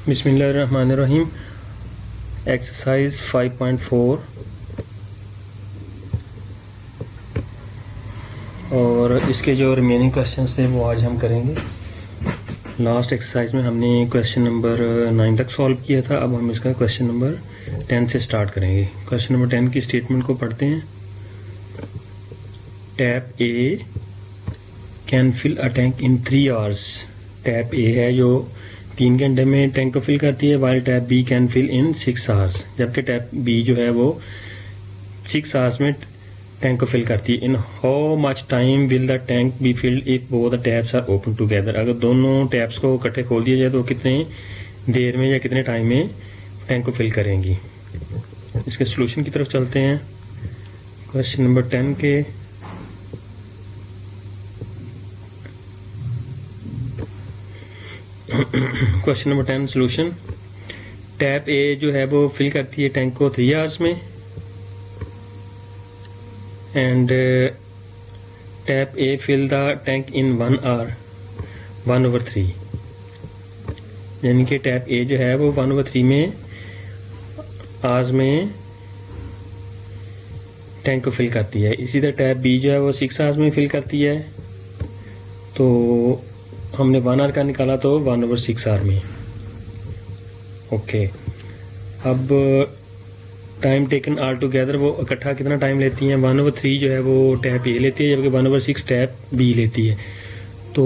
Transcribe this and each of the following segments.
बिस्मिल्लाहिर्रहमानिर्रहीम। एक्सरसाइज 5.4 और इसके जो रिमेनिंग क्वेश्चंस थे वो आज हम करेंगे। लास्ट एक्सरसाइज में हमने क्वेश्चन नंबर 9 तक सॉल्व किया था। अब हम इसका क्वेश्चन नंबर 10 से स्टार्ट करेंगे। क्वेश्चन नंबर 10 की स्टेटमेंट को पढ़ते हैं। Tap A can fill a tank in 3 hours. Tap A है जो 3 घंटे में टैंक को फिल करती है, while tap B can fill in 6 hours. जबकि टैप बी जो है वो 6 आवर्स में टैंक को फिल करती है। In how much time will the tank be filled if both the taps are open together. अगर दोनों टैप्स को इकट्ठे खोल दिया जाए तो कितने देर में या कितने टाइम में टैंक को फिल करेंगी। इसके सोल्यूशन की तरफ चलते हैं। क्वेश्चन नंबर 10 के question number 10 solution. Tap A जो है वो फिल करती है टैंक को 3 आवर्स में and tap A fill the tank in 1 hour 1/3। यानी कि टैप ए जो है वो 1/3 में आवर्स में टैंक को फिल करती है। इसी तरह टैप बी जो है वो 6 आवर्स में फिल करती है। तो हमने 1 आवर का निकाला तो 1/6 आवर में। ओके, अब टाइम टेकन ऑल टुगेदर वो इकट्ठा कितना टाइम लेती हैं। 1/3 जो है वो टैप ए लेती है, जबकि 1/6 टैप बी लेती है। तो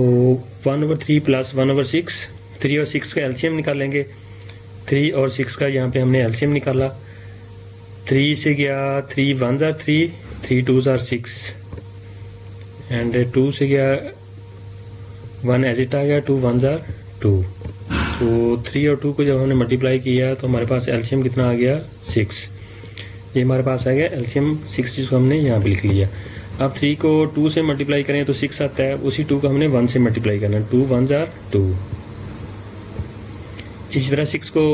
1/3 प्लस 1/6, 3 और 6 का एलसीएम निकालेंगे। 3 और 6 का यहाँ पे हमने एलसीएम निकाला। 3 से गया 3 1s are 3, 3 2s are 6 and 2 से गया 1 एज इट आ गया, 2 1s are 2। तो 3 और 2 को जब हमने मल्टीप्लाई किया तो हमारे पास एलसीएम कितना आ गया 6। ये हमारे पास आ गया एलसीएम 6, जिसको हमने यहाँ पे लिख लिया। अब 3 को 2 से मल्टीप्लाई करें तो 6 आता है, उसी 2 को हमने 1 से मल्टीप्लाई करना है। 2 1s are 2। इसी तरह 6 को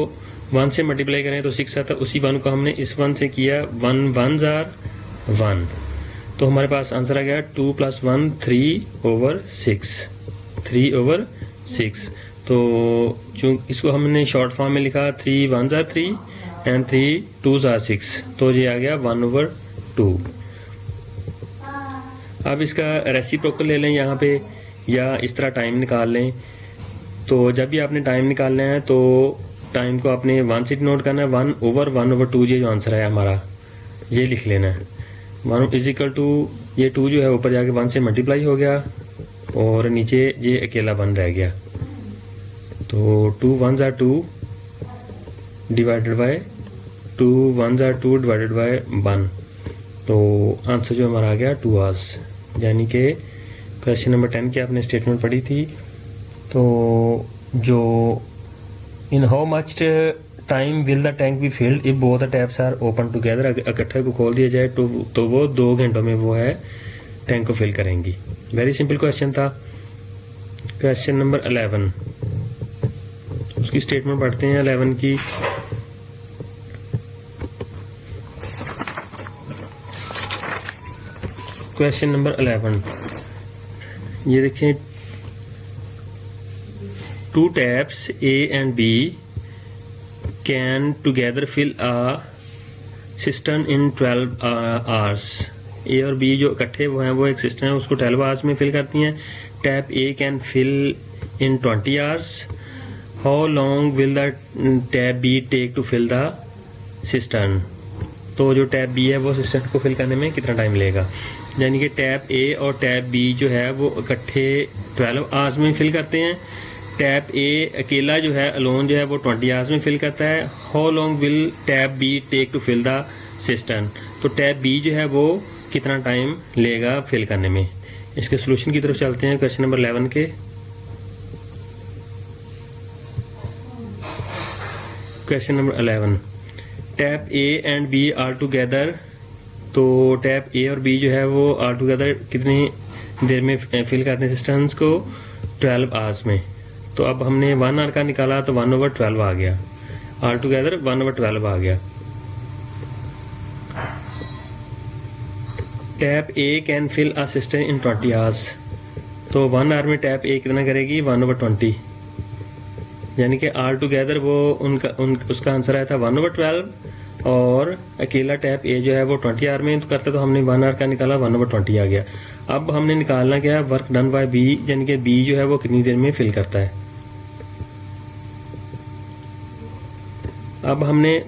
1 से मल्टीप्लाई करें तो 6 आता है, उसी 1 को हमने इस 1 से किया। 1 1s are 1। तो हमारे पास आंसर आ गया 2 + 1 3/6, 3/6। तो जो इसको हमने शॉर्ट फॉर्म में लिखा 3 1s are 3 and 3 2s are 6, तो ये आ गया 1/2। अब इसका रेसिप्रोकल ले लें यहाँ पे, या इस तरह टाइम निकाल लें। तो जब भी आपने टाइम निकालना है तो टाइम को आपने 1 से नोट करना है। 1/1/2 ये जो आंसर है हमारा, ये लिख लेना है। 1 = ये 2 जो है ऊपर जाके 1 से मल्टीप्लाई हो गया और नीचे ये अकेला 1 रह गया। तो 2 1s are 2 divided by 2 1s are 2 divided by 1। तो आंसर जो हमारा आ गया 2 आवर्स। यानी कि क्वेश्चन नंबर 10 की आपने स्टेटमेंट पढ़ी थी। तो जो in how much time will the tank be filled if both the taps are open together. इकट्ठे को खोल दिया जाए तो वो 2 घंटों में वो है टैंक को फिल करेंगी। वेरी सिंपल क्वेश्चन था। क्वेश्चन नंबर 11, उसकी स्टेटमेंट पढ़ते हैं 11 की। क्वेश्चन नंबर 11 ये देखें। 2 taps A and B can together fill a cistern in 12 hours. A और बी जो इकट्ठे वो हैं वो एक सिस्टर्न है, उसको 12 आवर्स में फिल करती हैं। Tap A can fill in 20 hours. How long will the tap B take to fill the cistern. तो जो टैप बी है वो सिस्टर्न को फिल करने में कितना टाइम लेगा। यानी कि टैप ए और टैप बी जो है वो इकट्ठे 12 आवर्स में फिल करते हैं। टैप ए अकेला जो है अलोन जो है वो 20 आवर्स में फिल करता है। How long will tap B take to fill the cistern. तो टैप बी जो है वो कितना टाइम लेगा फिल करने में। इसके सोल्यूशन की तरफ चलते हैं। क्वेश्चन नंबर 11 के question number 11, tap A and B are together. तो टैप ए और बी जो है वो आर टुगेदर कितनी देर में फिल करते हैं सिस्टर्न्स को 12 आवर्स में। तो अब हमने 1 आवर का निकाला तो 1/12 आ गया। आल टुगेदर 1/12 आ गया। Tap A can fill a cistern in 20 hours. तो 1 आवर में टैप ए कितना करेगी 1/20। यानी कि ऑल टुगेदर वो उसका आंसर आया था 1/12 और अकेला टैप ए जो है वो 20 आवर में करता, तो हमने 1 आवर का निकाला, 1/20 आ गया। अब हमने निकालना क्या है, वर्क डन बाय बी, यानी कि बी जो है वो कितनी देर में फिल करता है। अब हमने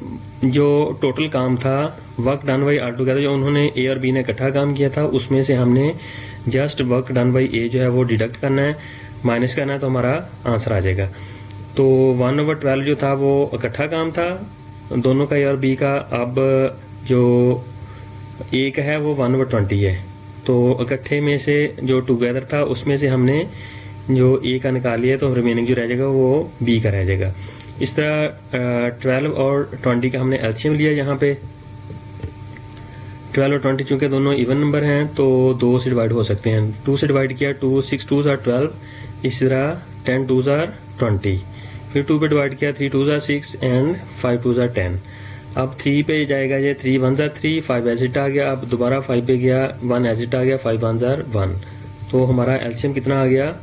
जो टोटल काम था work done by all together, जो उन्होंने ए और बी ने इकट्ठा काम किया था, उसमें से हमने जस्ट वर्क डन बाई ए जो है वो डिडक्ट करना है, माइनस करना है, तो हमारा आंसर आ जाएगा। तो 1/12 जो था वो इकट्ठा काम था दोनों का, ए और बी का। अब जो ए का है वो 1/20 है, तो इकट्ठे में से जो टुगेदर था उसमें से हमने जो ए का निकाल लिया, तो रिमेनिंग जो रह जाएगा वो बी का रह जाएगा। इस तरह 12 और 20 का हमने एलसीएम लिया। यहाँ पे 12 और 20 चूंकि दोनों इवन नंबर हैं तो 2 से डिवाइड हो सकते हैं। 2 से डिवाइड किया, 2 6 2s are 12, इसी तरह 10 2s are 20, फिर 2 पे डिवाइड किया, 3 2s are 6 and 5 2s are 10। अब 3 पे जाएगा ये, 3 1s are 3, 5 एजिट आ गया। अब दोबारा 5 पे गया, 1 एजिट आ गया, 5 1s are 1। तो हमारा एलसीएम कितना आ गया,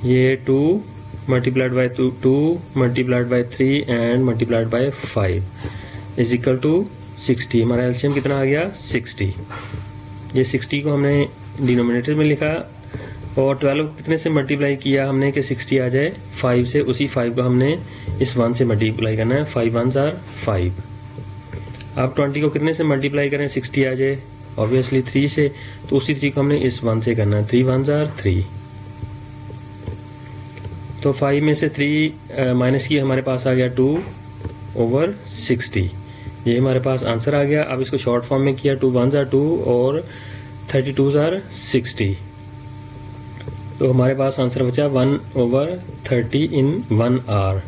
ये 2 multiplied by 2 multiplied by 3 and multiplied by 5 is equal to 60। हमारा एलसीएम कितना आ गया, 60। ये 60 को हमने डिनोमिनेटर में लिखा और 12 को कितने से मल्टीप्लाई किया हमने कि 60 आ जाए 5 से, उसी 5 को हमने इस 1 से मल्टीप्लाई करना है, 5 1s are 5। अब 20 को कितने से मल्टीप्लाई करें 60 आ जाए, ऑब्वियसली 3 से, तो उसी 3 को हमने इस 1 से करना है, 3 1s are 3। तो 5 में से 3 माइनस की, हमारे पास आ गया 2/60। ये हमारे पास आंसर आ गया। अब इसको शॉर्ट फॉर्म में किया, 2 1s are 2 और 32s are 60, तो हमारे पास आंसर बचा 1/30 इन 1 आवर।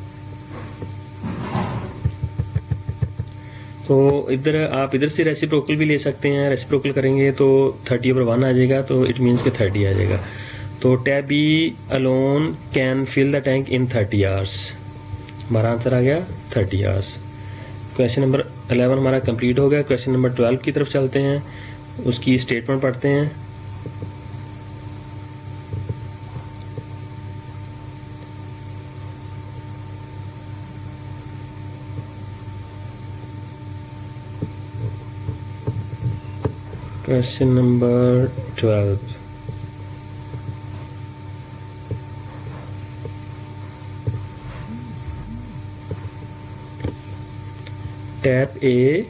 तो इधर आप इधर से रेसिप्रोकल भी ले सकते हैं, रेसिप्रोकल करेंगे तो 30/1 आ जाएगा, तो इट मीन्स के 30 आ जाएगा। तो tap B alone can fill the tank in 30 hours, हमारा आंसर आ गया 30 आवर्स। क्वेश्चन नंबर 11 हमारा कंप्लीट हो गया। क्वेश्चन नंबर 12 की तरफ चलते हैं, उसकी स्टेटमेंट पढ़ते हैं। Question number 12, tap A,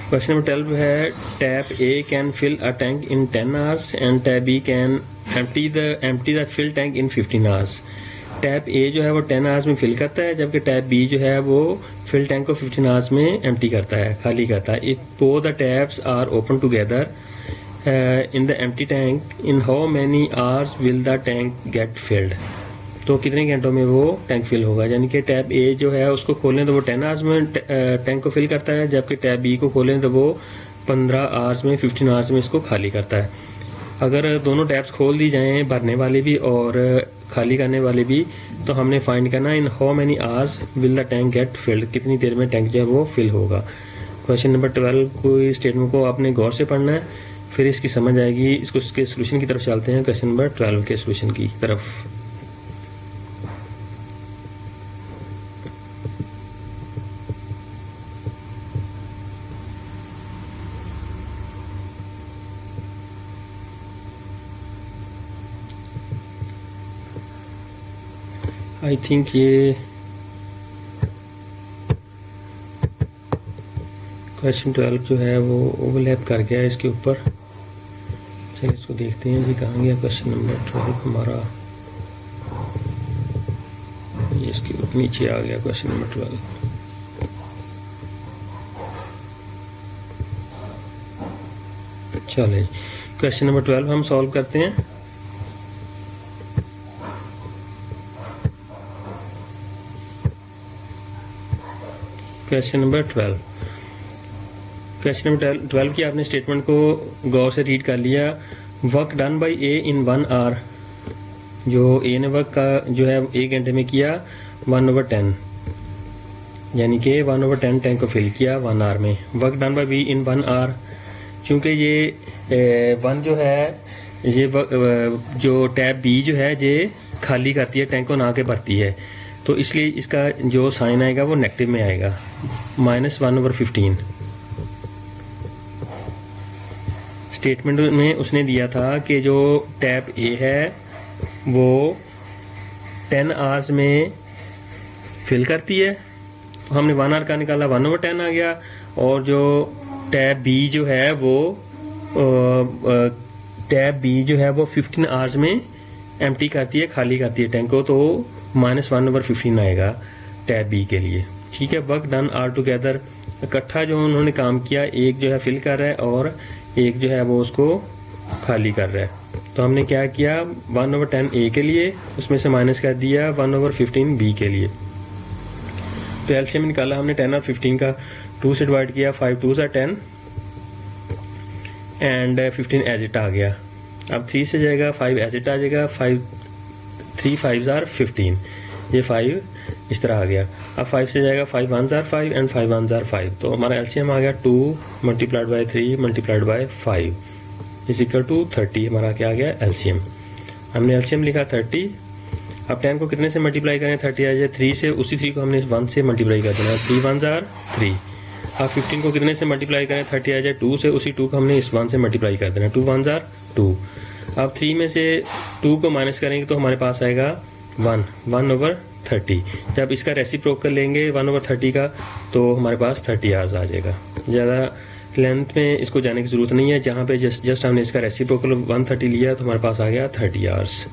question number 12 है tap A can fill a tank in 10 hours and tap B can empty the fill tank in 15 hours. Tap A जो है वो 10 आवर्स में फिल करता है, जबकि टैप बी जो है वो फिल टैंक को 15 आवर्स में एम्प्टी करता है, खाली करता है। If both the taps are open together in the empty tank, in how many hours will the tank get filled. तो कितने घंटों में वो टैंक फिल होगा, यानी कि टैप ए जो है उसको खोलें तो वो 10 आवर्स में टैंक को फिल करता है, जबकि टैप बी को खोलें तो वो 15 आवर्स में, 15 आवर्स में इसको खाली करता है। अगर दोनों टैप्स खोल दी जाएं, भरने वाली भी और खाली करने वाले भी, तो हमने फाइंड करना in how many hours will the tank get filled, कितनी देर में टैंक जो है वो फिल होगा। क्वेश्चन नंबर 12 को, इस स्टेटमेंट को आपने गौर से पढ़ना है, फिर इसकी समझ आएगी। इसको इसके सोल्यूशन की तरफ चलते हैं, क्वेश्चन नंबर 12 के सोल्यूशन की तरफ। आई थिंक ये क्वेश्चन 12 जो है वो ओवरलैप कर गया है इसके ऊपर। चलिए इसको देखते हैं जी, कहाँ गया क्वेश्चन नंबर 12 हमारा। ये इसके नीचे आ गया क्वेश्चन नंबर 12। चलिए क्वेश्चन नंबर 12 हम सॉल्व करते हैं। क्वेश्चन नंबर 12, क्वेश्चन नंबर 12 की आपने स्टेटमेंट को गौर से रीड कर लिया। Work done by A in 1 hour, जो ए ने वर्क का जो है 1 घंटे में किया 1/10, यानी कि 1/10 टैंक को फिल किया 1 आवर में। Work done by B in 1 hour, चूँकि ये 1 जो है ये जो टैब बी जो है ये खाली करती है, टैंक को ना के भरती है, तो इसलिए इसका जो साइन आएगा वो नेगेटिव में आएगा, -1/15। स्टेटमेंट में उसने दिया था कि जो टैब ए है वो 10 आवर्स में फिल करती है, तो हमने 1 आवर का निकाला, 1/10 आ गया। और जो टैब बी जो है वो 15 आवर्स में एम्प्टी करती है, खाली करती है टैंक को, तो -1/15 आएगा टैब बी के लिए। ठीक है, वर्क डन आर टुगेदर, इकट्ठा जो उन्होंने काम किया, एक जो है फिल कर रहा है और एक जो है वो उसको खाली कर रहा है। तो हमने क्या किया, 1/10 ए के लिए, उसमें से माइनस कर दिया 1/15 बी के लिए। तो एलसीएम निकाला हमने 10 और 15 का, 2 से डिवाइड किया, 5 2s are 10 and 15 as it आ गया। अब 3 से जाएगा 5 एज इट आ जाएगा, 3 5s are 15, ये 5 इस तरह आ गया। अब 5 से जाएगा 5 1s are 5 and 5 1s are 5, तो हमारा एलसीएम आ गया 2 multiplied by 3 multiplied by 5 is equal to 30। हमारा क्या आ गया एलसीएम, हमने एलसीएम लिखा 30। अब 10 को कितने से मल्टीप्लाई करें, 30 आ जाए, 3 से, उसी 3 को हमने 1 से मल्टीप्लाई कर देना, 3 1s are 3। अब 15 को कितने से मल्टीप्लाई करें, 30 आ जाए, 2 से, उसी 2 को हमने इस 1 से मल्टीप्लाई कर देना, 2 1s are 2। अब 3 में से 2 को माइनस करेंगे तो हमारे पास आएगा 1/30। जब इसका रेसिप्रोकल लेंगे 1/30 का तो हमारे पास 30 आवर्स आ जाएगा। ज़्यादा लेंथ में इसको जाने की ज़रूरत नहीं है, जहाँ पे जस्ट हमने इसका रेसिप्रोकल 130 लिया तो हमारे पास आ गया 30 आवर्स।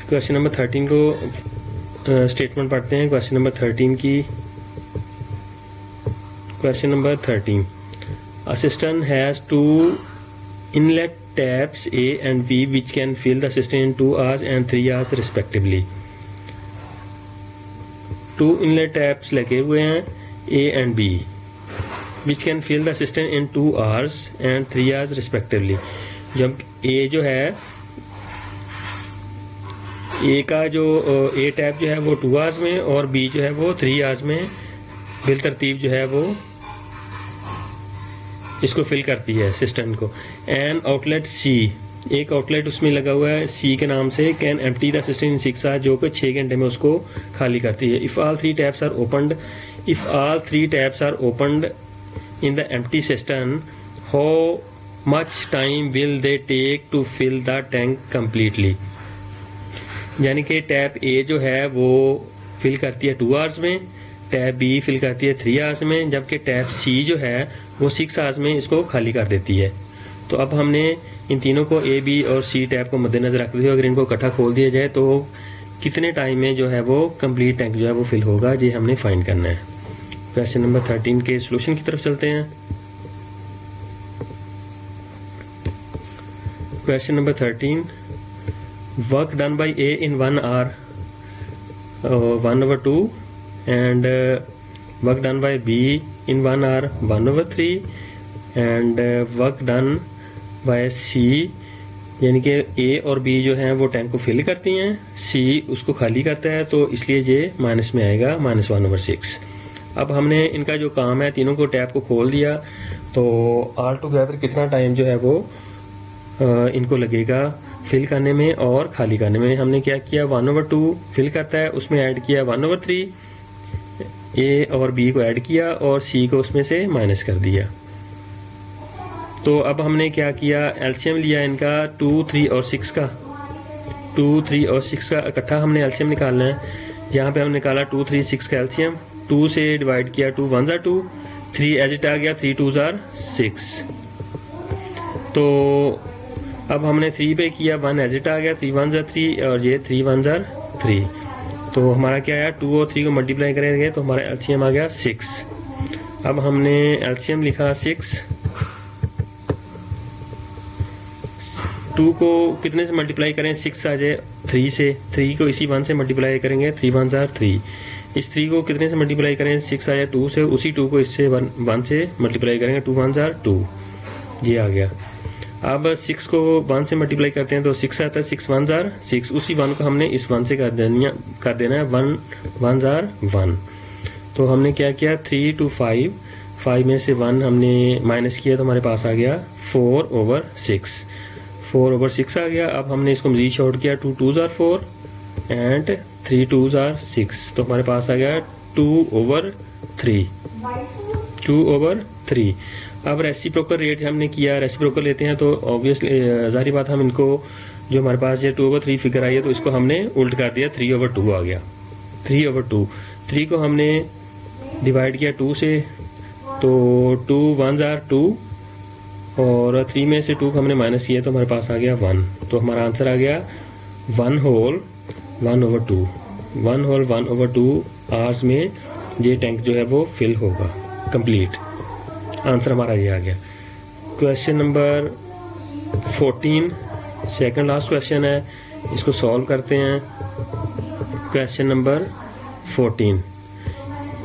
क्वेश्चन नंबर 13 को स्टेटमेंट पढ़ते हैं। क्वेश्चन नंबर 13 की, question number 13, assistant has 2 inlet taps A and B which can fill the cistern in 2 hours and 3 hours respectively. 2 inlet taps लगे हुए हैं A and B which can fill the cistern in 2 hours and 3 hours respectively. जब A जो है, A का जो A tap जो है वो 2 आवर्स में और B जो है वो 3 आवर्स में बिल तरतीब जो है वो इसको फिल करती है सिस्टम को। एन आउटलेट सी, एक आउटलेट उसमें लगा हुआ है सी के नाम से, can empty the system in 6 hours, जो कि 6 घंटे में उसको खाली करती है। If all 3 taps are opened in the empty system, how much time will they take to fill the tank completely. यानी कि टैप ए जो है वो फिल करती है 2 आवर्स में, टैप बी फिल करती है 3 आवर्स में, जबकि टैप सी जो है वो 6 आवर्स में इसको खाली कर देती है। तो अब हमने इन तीनों को ए बी और सी टैप को मद्देनजर रखते हुए अगर इनको इकट्ठा खोल दिया जाए तो कितने टाइम में जो है वो कंप्लीट टैंक जो है वो फिल होगा, ये हमने फाइंड करना है। क्वेश्चन नंबर 13 के सोल्यूशन की तरफ चलते हैं। Question number 13, work done by A in 1 hour 1/2 and work done by B in 1 hour 1/3 and work done by C, यानी कि A और B जो हैं वो टैंक को फिल करती हैं, C उसको खाली करता है, तो इसलिए ये माइनस में आएगा -1/6। अब हमने इनका जो काम है, तीनों को टैप को खोल दिया, तो ऑल टुगेदर कितना टाइम जो है वो इनको लगेगा फिल करने में और खाली करने में। हमने क्या किया, 1/2 फिल करता है, उसमें ऐड किया 1/3, ए और बी को ऐड किया और सी को उसमें से माइनस कर दिया। तो अब हमने क्या किया, एलसीएम लिया इनका 2 3 और 6 का, 2 3 और 6 का इकट्ठा हमने एलसीएम निकालना है। यहाँ पे हमने निकाला 2 3 6 का एलसीएम, 2 से डिवाइड किया, 2 1s are 2, 3 एज इट आ गया, 3 2s are 6। तो अब हमने 3 पे किया, 1 एज इट आ गया, 3 1s are 3 और ये 3 1s are 3। तो हमारा क्या आया, 2 और 3 को मल्टीप्लाई करेंगे तो हमारा एलसीएम आ गया 6। अब हमने एलसीएम लिखा 6, 2 को कितने से मल्टीप्लाई करें, 6 आ जाए 3 से, 3 को इसी 1 से मल्टीप्लाई करेंगे, 3 1s are 3। इस 3 को कितने से मल्टीप्लाई करें, 6 आ जाए 2 से, उसी 2 को इससे 1 से मल्टीप्लाई करेंगे, 2 1s are 2, ये आ गया। अब 6 को 1 से मल्टीप्लाई करते हैं तो 6 आता है, 6 1s are 6, उसी 1 को हमने इस 1 से कर देना है, 1 1s are 1। तो हमने क्या किया, 3 to 5, 5 में से 1 हमने माइनस किया तो हमारे पास आ गया 4/6। 4/6 आ गया। अब हमने इसको मजीद शॉर्ट किया, 2 2s are 4 and 3 2s are 6, तो हमारे पास आ गया 2/3। 2/3। अब रेसिप्रोकल रेट हमने किया, रेसिप्रोकल लेते हैं तो ऑब्वियसली ज़ाहिर बात हम इनको, जो हमारे पास ये 2/3 फिगर आई है तो इसको हमने उल्ट कर दिया, 3/2 आ गया। 3/2। 3 को हमने डिवाइड किया 2 से, तो 2 1s are 2 और 3 में से 2 को हमने माइनस किया तो हमारे पास आ गया 1, तो हमारा आंसर आ गया 1/1/2। 1/1/2 आवर्स में ये टैंक जो है वो फिल होगा कंप्लीट। आंसर हमारा ये आ गया। Question number 14, second last question है, इसको सॉल्व करते हैं। Question number 14,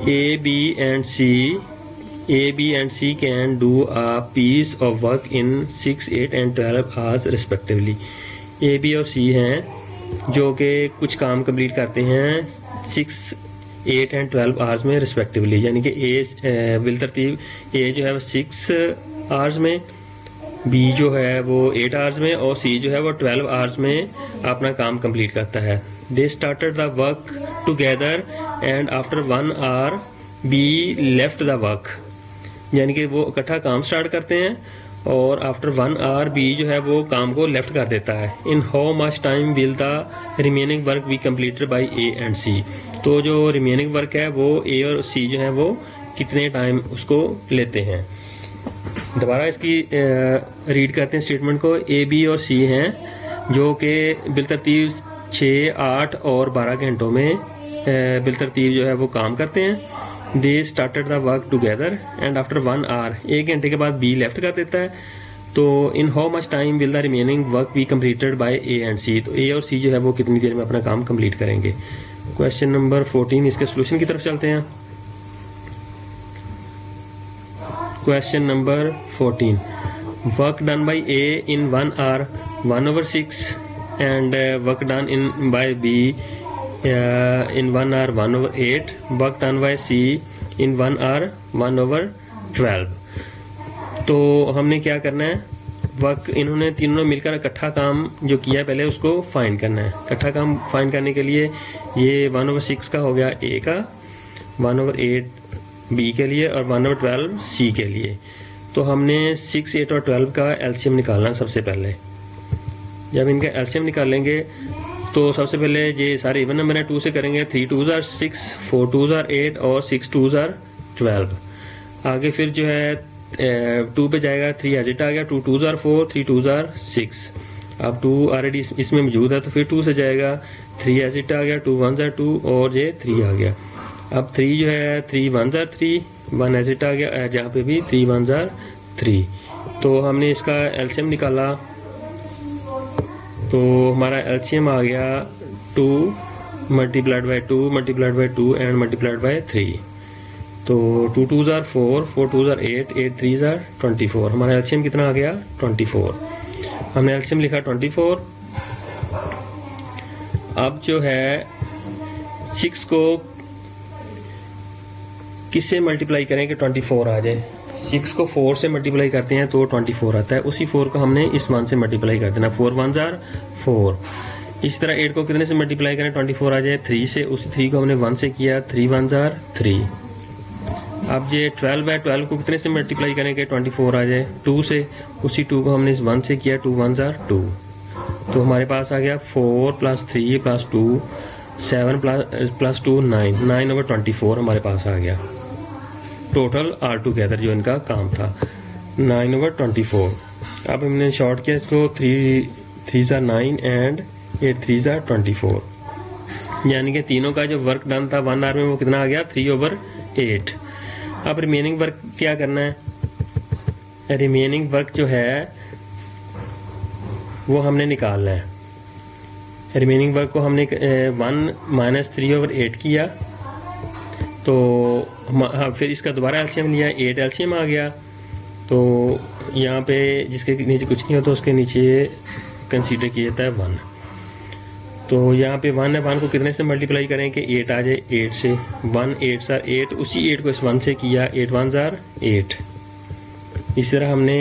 A, B and C can do a piece of work in 6, 8 and 12 hours respectively। A, B और C हैं जो कि कुछ काम कंप्लीट करते हैं 6, 8 एंड 12 आवर्स में रिस्पेक्टिवली, यानी कि ए बिलतरतीब A जो है वो 6 आवर्स में, B जो है वो 8 आवर्स में और C जो है वो 12 आवर्स में अपना काम कंप्लीट करता है। They started the work together and after 1 hour B left the work, यानी कि वो इकट्ठा काम स्टार्ट करते हैं और आफ्टर 1 आवर B जो है वो काम को लेफ्ट कर देता है। In how much time will the remaining work be completed by A and C, तो जो रिमेनिंग वर्क है वो A और C जो है वो कितने टाइम उसको लेते हैं। दोबारा इसकी रीड करते हैं स्टेटमेंट को। A, B और C हैं जो कि बिलतरतीब 6, 8 और 12 घंटों में बिलतरतीब जो है वो काम करते हैं। They started the work together and after 1 hour, 1 घंटे के बाद B लेफ्ट कर देता है। तो इन how much time will the remaining work be completed by A and C, तो A और C जो है वो कितनी देर में अपना काम कंप्लीट करेंगे। क्वेश्चन नंबर 14, इसके सोल्यूशन की तरफ चलते हैं। Question number 14, work done by A in 1 hour 1/6 and work done in by B in 1 hour 1/8, work done by C in 1 hour 1/12। तो हमने क्या करना है, वर्क इन्होंने तीनों मिलकर इकट्ठा काम जो किया पहले उसको फाइंड करना है। इकट्ठा काम फाइंड करने के लिए ये 1/6 का हो गया A का, 1/8 B के लिए और 1/12 C के लिए। तो हमने 6, 8 और 12 का एलसीएम निकालना सबसे पहले। जब इनका एलसीएम निकालेंगे तो सबसे पहले ये सारे इवन नंबर है, 2 से करेंगे, 3 2s are 6, 4 2s are 8 और 6 2s are 12। आगे फिर जो है 2 पे जाएगा, 3 एजिट आ गया, 2 2s are 4, 3 2s are 6। अब 2 ऑलरेडी इसमें मौजूद है तो फिर 2 से जाएगा, 3 एजिट आ गया, 2 1s are 2 और ये 3 आ गया। अब 3 जो है 3 1s are 3, 1 एजिट आ गया, जहाँ पे भी 3 1s are 3। तो हमने इसका एलसीएम निकाला तो हमारा एलसीएम आ गया 2 multiplied by 2 multiplied by 2 and multiplied by 3। तो 2 2s are 4, 4 2s are 8, 8 3s are 24। हमारा एलसीएम कितना आ गया 24। हमने एलसीएम लिखा 24। अब जो है 6 को किससे मल्टीप्लाई करें कि 24 आ जाए। 6 को 4 से मल्टीप्लाई करते हैं तो 24 आता है, उसी 4 को हमने इस 1 से मल्टीप्लाई कर देना, 4 1s are 4। इसी तरह 8 को कितने से मल्टीप्लाई करें 24 आ जाए, 3 से, उसी 3 को हमने 1 से किया, 3 1s are 3। अब ये 12 बाय 12 को कितने से मल्टीप्लाई करें कि 24 आ जाए, 2 से, उसी 2 को हमने इस 1 से किया, 2 1s are 2। तो हमारे पास आ गया 4 + 3 + 2 7 + 2 9, 9/24 हमारे पास आ गया टोटल आल टुगेदर जो इनका काम था 9/24। अब हमने शॉर्ट किया इसको, 3 3s are 9 and 8 3s are 24, यानी कि तीनों का जो वर्क डन था 1 आवर में वो कितना आ गया 3/8। अब रिमेनिंग वर्क क्या करना है, रिमेनिंग वर्क जो है वो हमने निकालना है। रिमेनिंग वर्क को हमने 1 - 3/8 किया, तो हाँ फिर इसका दोबारा एलसीएम लिया, 8 एलसीएम आ गया। तो यहाँ पे जिसके नीचे कुछ नहीं होता उसके नीचे कंसीडर किया जाता है 1। तो यहाँ पे 1 है, 1 को कितने से मल्टीप्लाई करें कि 8 आ जाए, 8 से 1 8 जार 8, उसी 8 को इस 1 से किया, 8 1 जार 8। इसी तरह हमने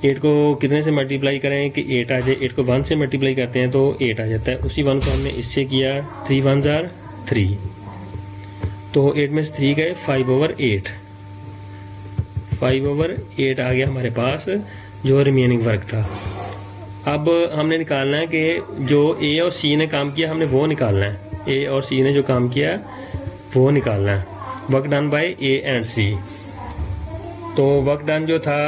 8 को कितने से मल्टीप्लाई करें कि 8 आ जाए, 8 को 1 से मल्टीप्लाई करते हैं तो 8 आ जाता है, उसी 1 को हमने इससे किया, 3 1 जार 3, तो 8 में से 3 गए, 5/8, 5/8 आ गया हमारे पास जो रिमेनिंग वर्क था। अब हमने निकालना है कि जो ए और सी ने काम किया हमने वो निकालना है, ए और सी ने जो काम किया वो निकालना है, work done by A and C. तो वर्क डन जो था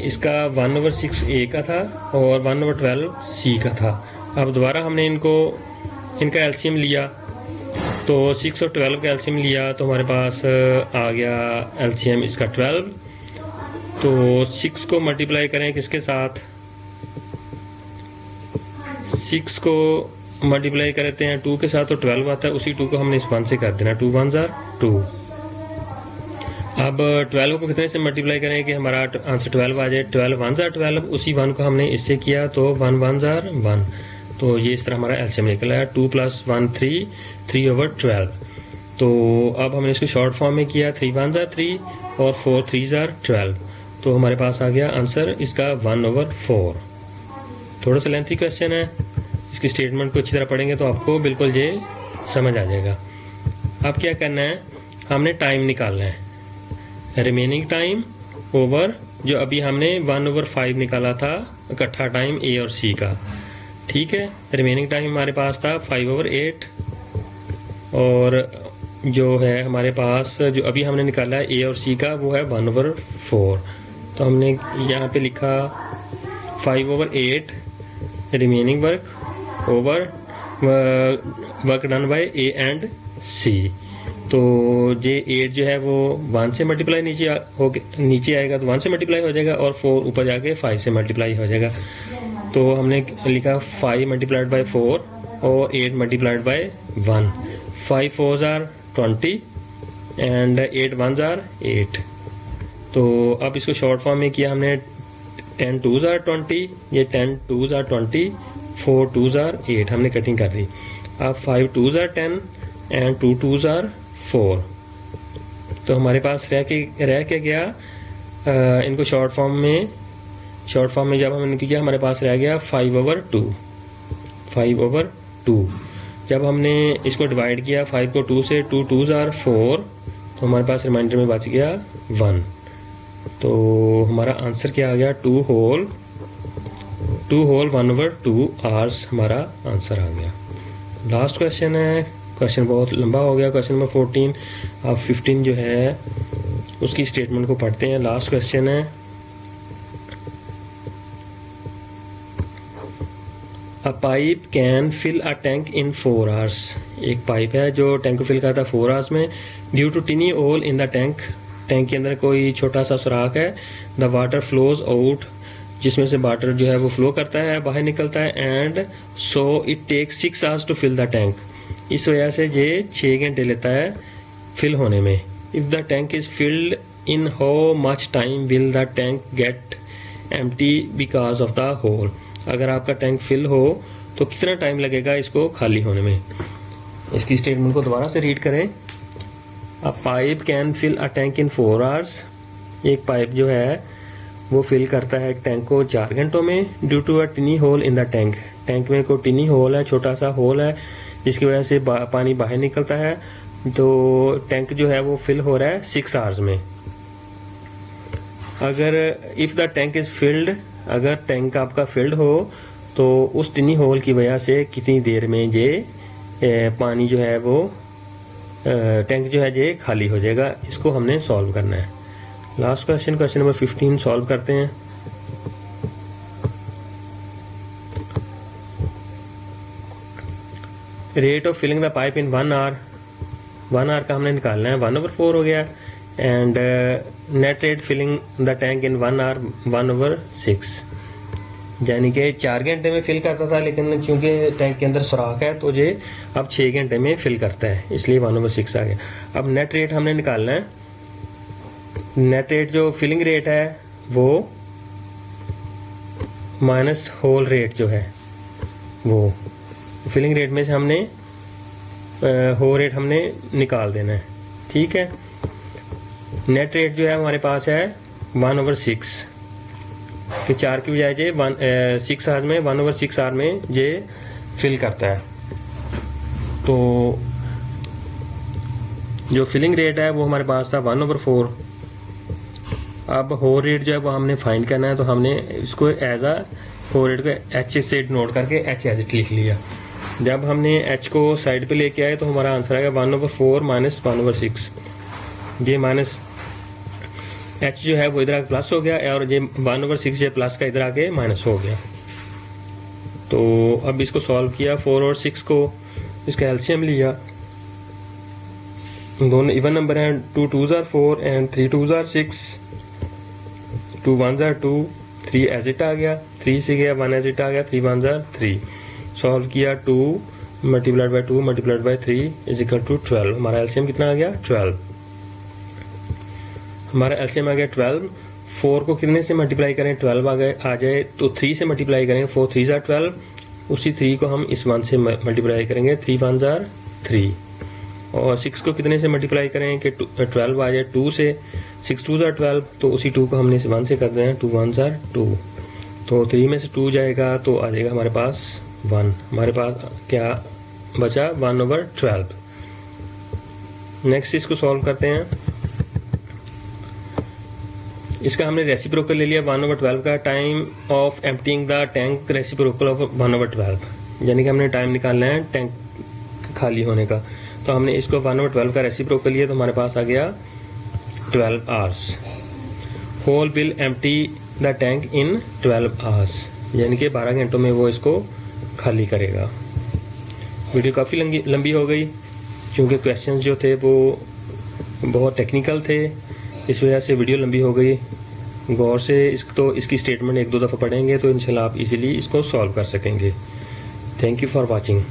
इसका 1/6 ए का था और 1/12 सी का था। अब दोबारा हमने इनका एलसीएम लिया, तो 6 और 12 का एलसीएम लिया तो हमारे पास आ गया एलसीएम इसका 12। तो 6 को मल्टीप्लाई करें किसके साथ, 6 को मल्टीप्लाई करते हैं 2 के साथ तो 12 आता है, उसी 2 को हमने इस 1 से कर देना, 2 1 जार 2। अब 12 को कितने से मल्टीप्लाई करें कि हमारा आंसर 12 आ जाए, 12 1 जार 12, उसी 1 को हमने इससे किया तो 1 1 जार 1। तो ये इस तरह हमारा एलसीएम निकला है, 2 + 1 3, 3/12। तो अब हमने इसको शॉर्ट फॉर्म में किया, 3 1 जार 3 और 4 3 जार 12, तो हमारे पास आ गया आंसर इसका 1/4। थोड़ा सा लेंथी क्वेश्चन है, इसकी स्टेटमेंट को अच्छी तरह पढ़ेंगे तो आपको बिल्कुल ये समझ आ जाएगा। अब क्या करना है, हमने टाइम निकालना है, रिमेनिंग टाइम ओवर जो अभी हमने 1/5 निकाला था इकट्ठा टाइम ए और सी का, ठीक है। रिमेनिंग टाइम हमारे पास था 5/8 और जो है हमारे पास जो अभी हमने निकाला है ए और सी का वो है 1/4। तो हमने यहाँ पे लिखा 5/8 remaining work over work done by A and C. तो ये 8 जो है वो 1 से मल्टीप्लाई नीचे आएगा तो 1 से मल्टीप्लाई हो जाएगा और 4 ऊपर जाके 5 से मल्टीप्लाई हो जाएगा। तो हमने लिखा 5 मल्टीप्लाइड बाय 4 और 8 multiplied by 1, 5 4 jar 20 and 8 1 jar 8। तो अब इसको शॉर्ट फॉर्म में किया हमने, 10 2 जार 20, ये 10 2 जार 20, 4 2 जार 8, हमने कटिंग कर दी। अब 5 2 जार 10 एंड 2 2 जार 4। तो हमारे पास रह के गया इनको शॉर्ट फॉर्म में जब हमने किया हमारे पास रह गया 5/2, 5/2। जब हमने इसको डिवाइड किया 5 को 2 से, 2 2 जार 4, तो हमारे पास रिमाइंडर में बच गया 1। तो हमारा आंसर क्या आ गया, 2 होल 1/2 आवर्स हमारा आंसर आ गया। लास्ट क्वेश्चन है, क्वेश्चन बहुत लंबा हो गया, क्वेश्चन नंबर 14। अब 15 जो है उसकी स्टेटमेंट को पढ़ते हैं। लास्ट क्वेश्चन है, a pipe can fill a tank in 4 hours. एक पाइप है जो टैंक को फिल करता है 4 आवर्स में, due to tiny hole in the tank के अंदर कोई छोटा सा सुराख है, द वाटर फ्लोज आउट, जिसमें से वाटर जो है वो फ्लो करता है, बाहर निकलता है, and so it takes 6 hours to fill the tank. इस वजह से ये 6 घंटे लेता है फिल होने में। If the tank is filled in how much time will the tank get empty because of the hole. अगर आपका टैंक फिल हो तो कितना टाइम लगेगा इसको खाली होने में। इसकी स्टेटमेंट को दोबारा से रीड करें। A pipe can fill a tank in 4 hours. एक पाइप जो है वो फिल करता है एक टैंक को 4 घंटों में, due to a tiny hole in the tank. Tank में कोई टिनी होल है, छोटा सा होल है, जिसकी वजह से पानी बाहर निकलता है। तो टैंक जो है वो फिल हो रहा है 6 आवर्स में। अगर if the tank is field, अगर टैंक आपका फिल्ड हो तो उस टिनी होल की वजह से कितनी देर में ये पानी जो है वो टैंक जो है ये खाली हो जाएगा। इसको हमने सॉल्व करना है। Last question, question number 15 solve करते हैं। Rate of filling the pipe in 1 hour, 1 hour का हमने निकालना है, 1/4 हो गया। And net rate filling the tank in 1 hour 1/6, यानी कि 4 घंटे में फिल करता था, लेकिन चूंकि टैंक के अंदर सुराख है तो ये अब 6 घंटे में फिल करता है, इसलिए 1/6 आ गया। अब नेट रेट हमने निकालना है। नेट रेट जो फिलिंग रेट है वो माइनस होल रेट जो है वो, फिलिंग रेट में से हमने हो रेट हमने निकाल देना है। ठीक है, नेट रेट जो है हमारे पास है 1/6 कि 4 की बजाय जे 6 आवर में 1/6 आवर में ये फिल करता है। तो जो फिलिंग रेट है वो हमारे पास था 1/4। अब हो रेट जो है वो हमने फाइंड करना है, तो हमने इसको एज आ हो रेट को एच से नोट करके एच एज इट लिख लिया। जब हमने एच को साइड पे लेके आए तो हमारा आंसर आएगा 1/4 माइनस 1/6। ये माइनस एच जो है वो इधर आके प्लस हो गया और ये 1/6 ये प्लस का इधर आके माइनस हो गया। तो अब इसको सॉल्व किया, 4 और 6 को इसका एलसीएम लिया, दोनों इवन नंबर हैं, 2 2s are 4 and 3 2s are 6, 2 1s are 2, 3 as it आ गया, 3 से गया 1 एज इट आ गया, 3 1s are 3। सॉल्व किया 2 multiplied by 2 multiplied by 3 is equal to 12। हमारा एलसीएम कितना आ गया 12। हमारा एलसीएम आ गया 12। 4 को कितने से मल्टीप्लाई करें, 12 आ जाए तो 3 से मल्टीप्लाई करेंगे, 4 3s are 12। उसी 3 को हम इस 1 से मल्टीप्लाई करेंगे, 3 1s are 3। और 6 को कितने से मल्टीप्लाई करें कि 12 आ जाए 2 से, 6 2s are 12, तो उसी 2 को हमने इस 1 से कर देना है, 2 1s are 2। तो 3 में से 2 जाएगा तो आ जाएगा हमारे पास 1। हमारे पास क्या बचा 1/12। नेक्स्ट इसको सॉल्व करते हैं। इसका हमने रेसिप्रोकल ले लिया 1/12 का, time of emptying the tank reciprocal of 1/12, यानी कि हमने टाइम निकालना है टैंक खाली होने का। तो हमने इसको 1/12 का रेसिप्रोकल लिया तो हमारे पास आ गया 12 hours. Hole will empty the tank in 12 hours, यानी कि 12 घंटों में वो इसको खाली करेगा। वीडियो काफ़ी लंबी हो गई क्योंकि क्वेश्चंस जो थे वो बहुत टेक्निकल थे, इस वजह से वीडियो लंबी हो गई। गौर से इसकी स्टेटमेंट 1-2 दफ़ा पढ़ेंगे तो इंशाल्लाह आप इजीली इसको सॉल्व कर सकेंगे। Thank you for watching.